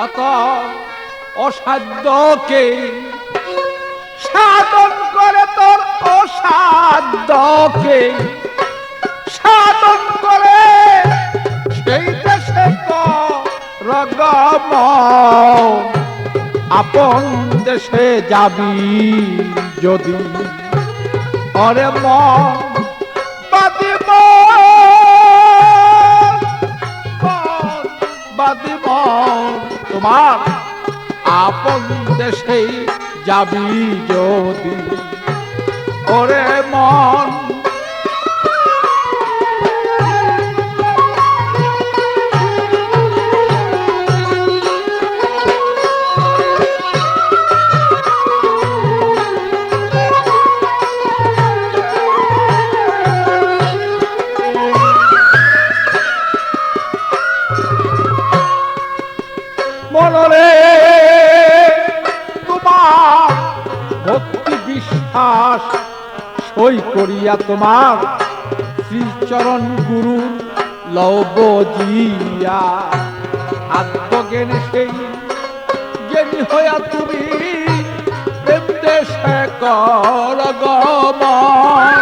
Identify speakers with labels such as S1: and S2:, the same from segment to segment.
S1: অত অসাধ্যকে সাধন করে, তোর অসাধ্যকে সাধন করে সেই দেশে রগম আপন দেশে যাবি যদি অরে মন বাদিব বাদিব তোমার আপন দেশে যাবি যদি ওরে মন মনরে তোমার ভক্তি বিশ্বাস সই করিয়া তোমার শ্রীচরণ গুরু লব জিয়া আত্মজ্ঞানে সেই জ্ঞানী হইয়া তুমি প্রেম দেশে কর গমন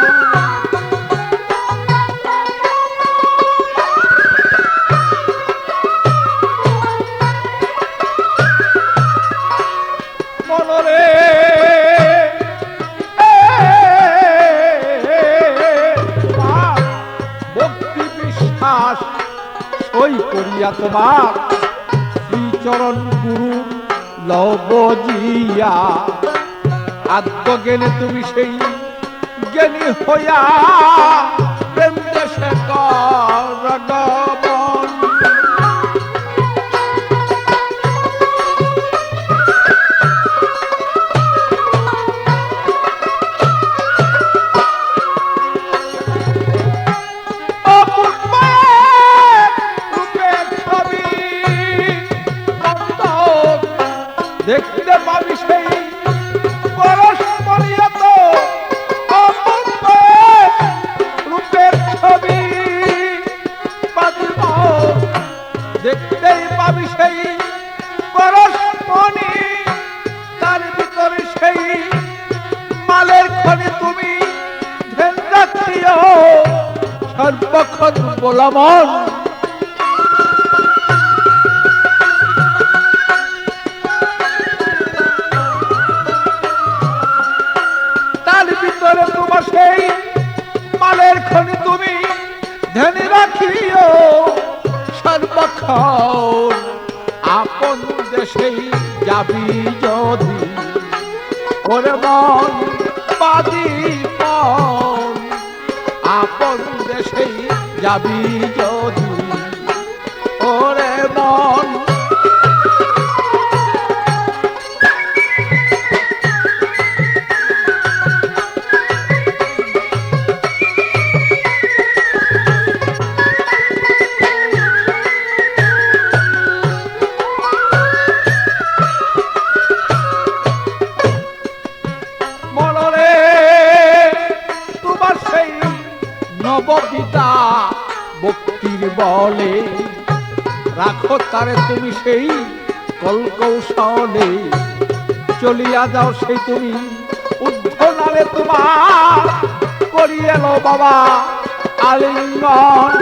S1: সই করিয়া তোমার শ্রীচরণ গুরু লব জিয়া আত্মজ্ঞানে তুমি সেই জ্ঞানী হইয়া প্রেম দেশে কর গমন দেখতে পাবি সেই পরস্পরিয়ত রূপের ছবি দেখতেই পাবি সেই পরস্পরি তার ভিতরে সেই মালের খনি তুমি ধ্যান রাখিও সর্বক্ষণ বলমন তোমার সেই মালের খনি তুমি ধ্যান রাখিও সর্বক্ষণ আপন দেশে যাবি যদি ওরে মন বাদিব আপন দেশে যাবি যদি ওরে মন নববিদা ভক্তির বলে রাখো তারে তুমি সেই কলকৌশলে চলিয়া যাও সেই তুমি উদ্ধনালে তোমার করিয়ে লো বাবা আলিঙ্গন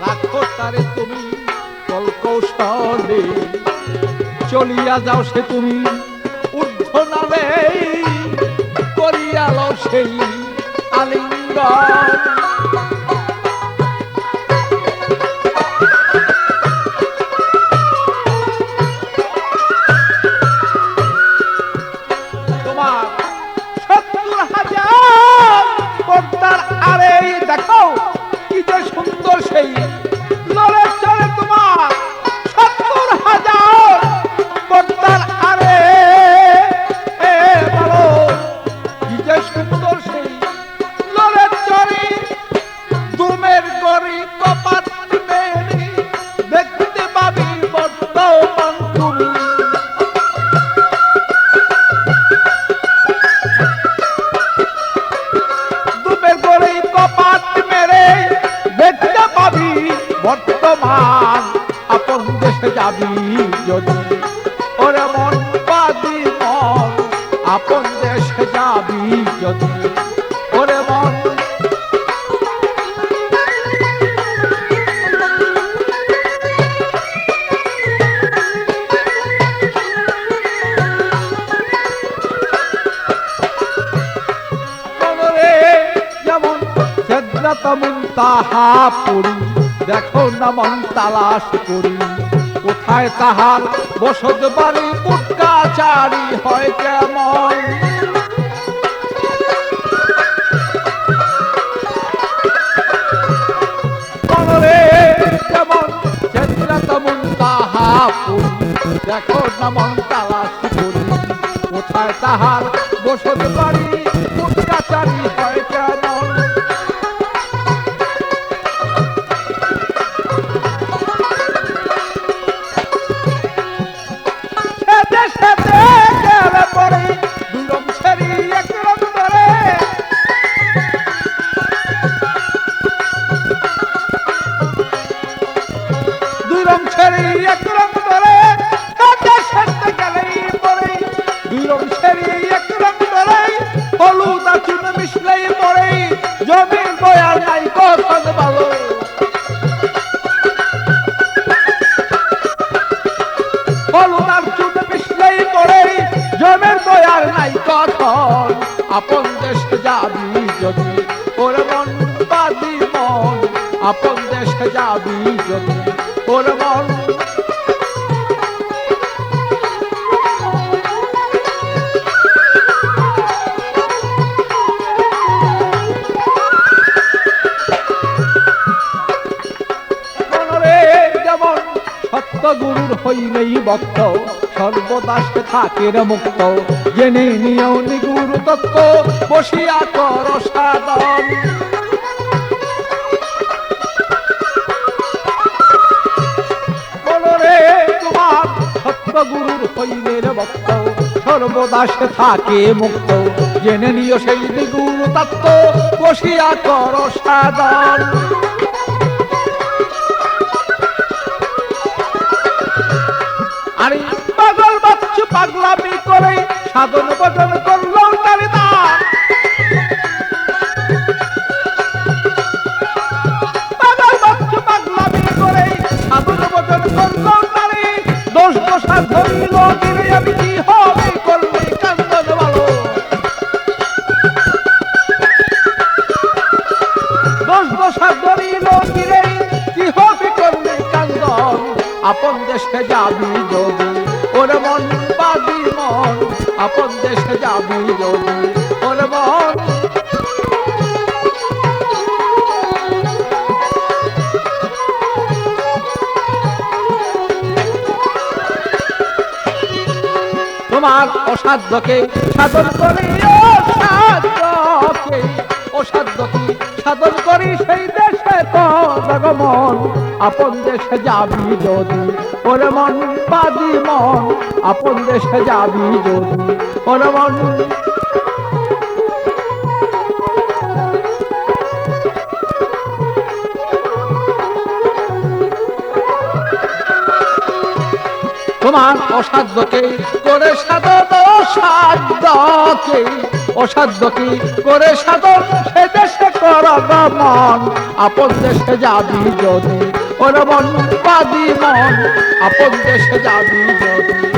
S1: রাখো তারে তুমি কলকৌশলে চলিয়া যাও সে তুমি ঊর্ধ্বনালে করিয়া লও সেই আলিঙ্গন বলে তোমার ৭০,০০০ বর্তার আরে বলো কি যে সুন্দর সেই লড়ে চরি দুমের গরি কপাত মেরি দেখতে পাবি বর্তমান তুমি দুমের গরি কপাত মেরে দেখতে পাবি বর্তমান আপন দেশে যাবি যদি ওরে মন পাদি মন আপন দেশে যাবি যদি ওরে মন যেমন সেদ্রাত মুনতাহা পড়ি দেখো না মন তালাশ করি কোথায় তাহার বসত বাড়ি উটকাচারি হয় কেমন মনরে যেমন সেদ্রাত মুনতাহা পড়ি দেখো না মন তালাশ করি কোথায় তাহার বসত বাড়ি উটকাচারি হয় কেমন জমির বয়ার নাই কথা ভালো হলুদার চুন মিশলেই পড়ে জমির বয়ার নাই কথন আপন দেশে যাবি যদি ওর মন বাদি মন আপন দেশে যাবি যদি ওর মন গুরুর হইলেই ভক্ত সর্বদা সে থাকে মুক্ত জেনে নিয়েও নিগুর তত্ত্ব বসিয়া কর সাধন বলরে তোমার সত্য গুরুর হইলে ভক্ত সর্বদা সে থাকে মুক্ত জেনে নিও সেই নিগুর তত্ত্ব বসিয়া কর সাধন আরে পাগল বাচ্চু পাগলামি করে সাধন ভজন করলো তারি না পাগল বাচ্চু পাগলামি করে সাধন ভজন করলো তারি দোষ দোষা ধরিল গিরে আমি কি হবে করলে কান্দন ভালো দোষ দোষা ধরিল গিরে কি হবে করলে কান্দন আপন দেশে যাবি যদি ওর মন বাদি মন আপন দেশে যাবি যদি ওর মন তোমার অসাধ্যকে সাধন করি অসাধ্যকে সাধন করি সেই দেশে তো জগমন আপন দেশে যাবি যদি ওরে মন বাদি মন আপন দেশে যাবি যদি ওরে মন তোমার অসাধ্যকে করে সাধন অসাধ্যকে করে সাধন সে দেশে কর গমন আপন দেশে যাবি যদি ওর মন বাদি মন আপন দেশে যাবি যদি